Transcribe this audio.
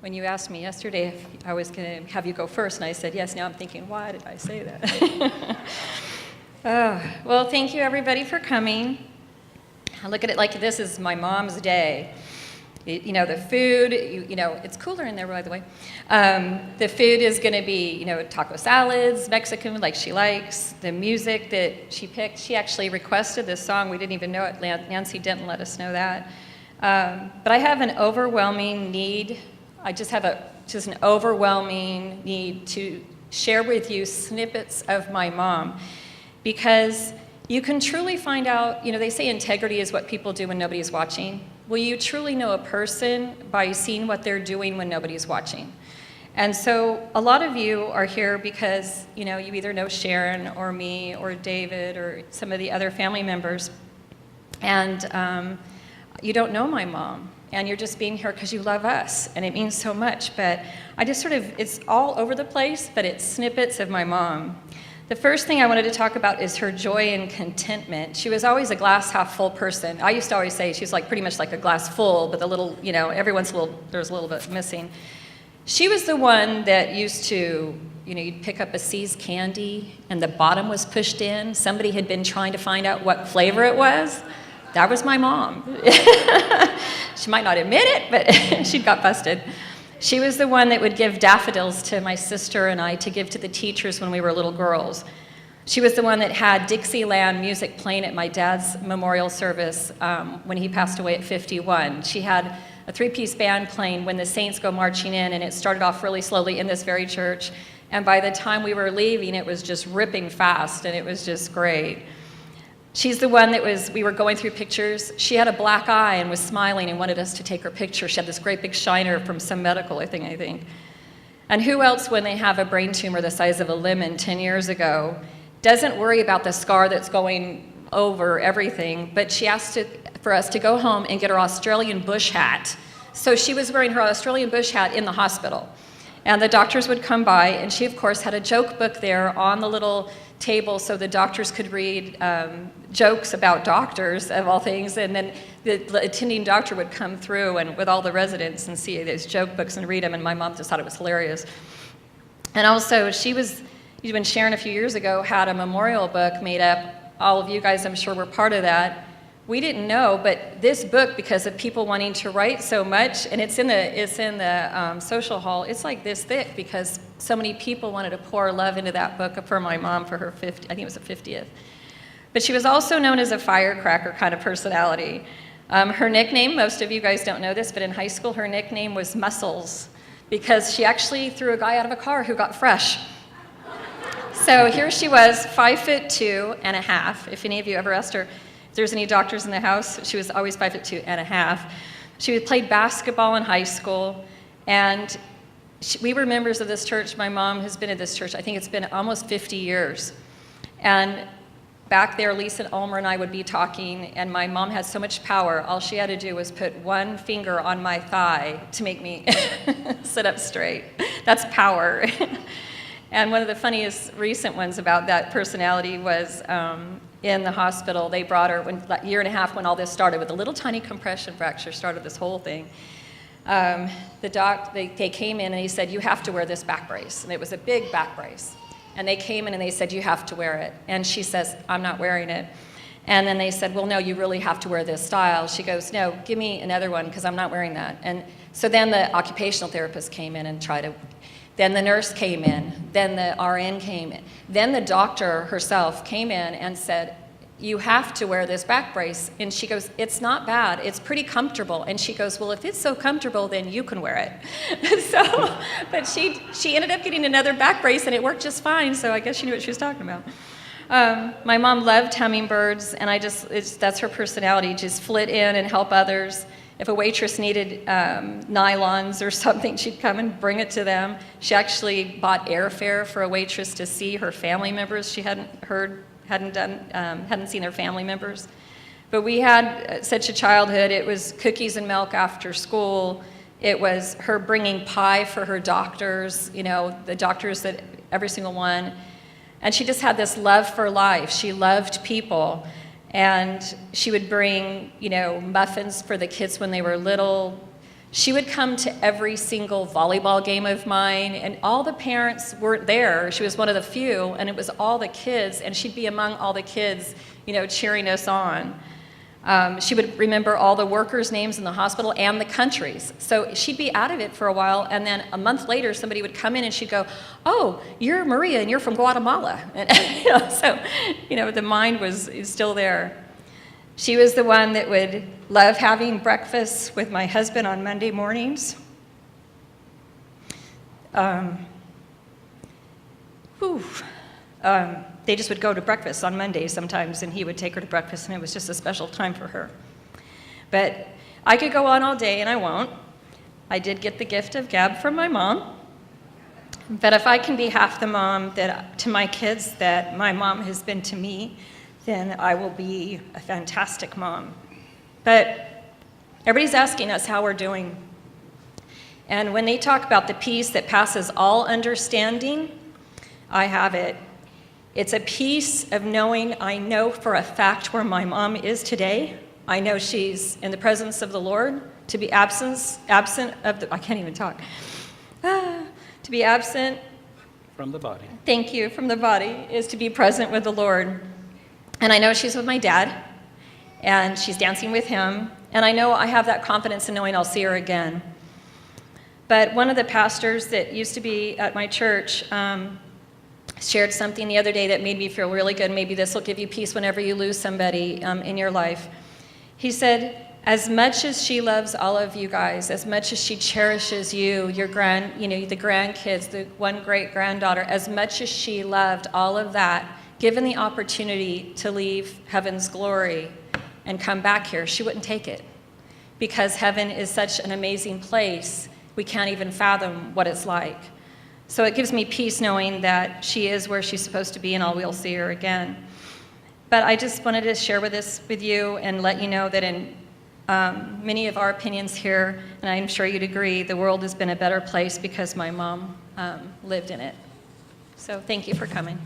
when you asked me yesterday if I was going to have you go first, and I said yes, now I'm thinking, why did I say that? Well, thank you everybody for coming. I look at it like this is my mom's day. The food, it's cooler in there, by the way. The food is going to be, taco salads, Mexican, like she likes. The music that she picked, she actually requested this song. We didn't even know it. Nancy didn't let us know that. But I have an overwhelming need. I just have an overwhelming need to share with you snippets of my mom, because you can truly find out, they say integrity is what people do when nobody's watching. Well, you truly know a person by seeing what they're doing when nobody's watching. And so a lot of you are here because, you either know Sharon or me or David or some of the other family members, and you don't know my mom, and you're just being here because you love us, and it means so much. But I just it's all over the place, but it's snippets of my mom. The first thing I wanted to talk about is her joy and contentment. She was always a glass half full person. I used to always say she's pretty much like a glass full, but the little, every once in a while there's a little bit missing. She was the one that used to, you'd pick up a See's candy and the bottom was pushed in. Somebody had been trying to find out what flavor it was. That was my mom. She might not admit it, but she got busted. She was the one that would give daffodils to my sister and I to give to the teachers when we were little girls. She was the one that had Dixieland music playing at my dad's memorial service when he passed away at 51. She had a 3-piece band playing when the saints go marching in, and it started off really slowly in this very church. And by the time we were leaving, it was just ripping fast, and it was just great. She's the one that we were going through pictures. She had a black eye and was smiling and wanted us to take her picture. She had this great big shiner from some medical, I think. And who else, when they have a brain tumor the size of a lemon 10 years ago, doesn't worry about the scar that's going over everything, but she asked for us to go home and get her Australian bush hat. So she was wearing her Australian bush hat in the hospital. And the doctors would come by, and she, of course, had a joke book there on the little table so the doctors could read jokes about doctors, of all things, and then the attending doctor would come through and with all the residents and see those joke books and read them, and my mom just thought it was hilarious. And also, when Sharon a few years ago had a memorial book made up, all of you guys, I'm sure, were part of that. We didn't know, but this book, because of people wanting to write so much, and it's in the social hall, it's like this thick because so many people wanted to pour love into that book for my mom for her 50th, I think it was the 50th. But she was also known as a firecracker kind of personality. Her nickname, most of you guys don't know this, but in high school her nickname was Muscles, because she actually threw a guy out of a car who got fresh. So here she was, 5'2.5". If any of you ever asked her if there's any doctors in the house, she was always 5'2.5". She played basketball in high school, and we were members of this church. My mom has been at this church, I think it's been almost 50 years. And back there, Lisa Ulmer and I would be talking, and my mom had so much power. All she had to do was put one finger on my thigh to make me sit up straight. That's power. And one of the funniest recent ones about that personality was in the hospital. They brought her, a year and a half when all this started, with a little tiny compression fracture, started this whole thing. They came in and he said, "You have to wear this back brace." And it was a big back brace. And they came in and they said, "You have to wear it." And she says, "I'm not wearing it." And then they said, "Well, no, you really have to wear this style." She goes, "No, give me another one because I'm not wearing that." And so then the occupational therapist came in and then the nurse came in, then the RN came in, then the doctor herself came in and said, "You have to wear this back brace." And she goes, "It's not bad, it's pretty comfortable." And she goes, "Well, if it's so comfortable, then you can wear it." But she ended up getting another back brace and it worked just fine, so I guess she knew what she was talking about. My mom loved hummingbirds, and that's her personality, just flit in and help others. If a waitress needed nylons or something, she'd come and bring it to them. She actually bought airfare for a waitress to see her family members. She hadn't seen her family members. But we had such a childhood. It was cookies and milk after school. It was her bringing pie for her doctors, the doctors, that every single one. And she just had this love for life. She loved people. And she would bring, muffins for the kids when they were little. She would come to every single volleyball game of mine, and all the parents weren't there. She was one of the few, and it was all the kids, and she'd be among all the kids, cheering us on. She would remember all the workers' names in the hospital and the countries. So she'd be out of it for a while, and then a month later, somebody would come in and she'd go, "Oh, you're Maria, and you're from Guatemala." And, the mind is still there. She was the one that would love having breakfast with my husband on Monday mornings. They just would go to breakfast on Mondays sometimes, and he would take her to breakfast, and it was just a special time for her. But I could go on all day, and I won't. I did get the gift of gab from my mom. But if I can be half the mom to my kids that my mom has been to me, then I will be a fantastic mom. But everybody's asking us how we're doing. And when they talk about the peace that passes all understanding, I have it. It's a peace of knowing I know for a fact where my mom is today. I know she's in the presence of the Lord. To be absent of the, I can't even talk. To be absent from the body. Thank you, from the body, is to be present with the Lord. And I know she's with my dad, and she's dancing with him, and I know I have that confidence in knowing I'll see her again. But one of the pastors that used to be at my church shared something the other day that made me feel really good. Maybe this will give you peace whenever you lose somebody in your life. He said, as much as she loves all of you guys, as much as she cherishes you, your the grandkids, the one great-granddaughter, as much as she loved all of that, given the opportunity to leave heaven's glory and come back here, she wouldn't take it. Because heaven is such an amazing place, we can't even fathom what it's like. So it gives me peace knowing that she is where she's supposed to be, and we'll see her again. But I just wanted to share this with you and let you know that in many of our opinions here, and I'm sure you'd agree, the world has been a better place because my mom lived in it. So thank you for coming.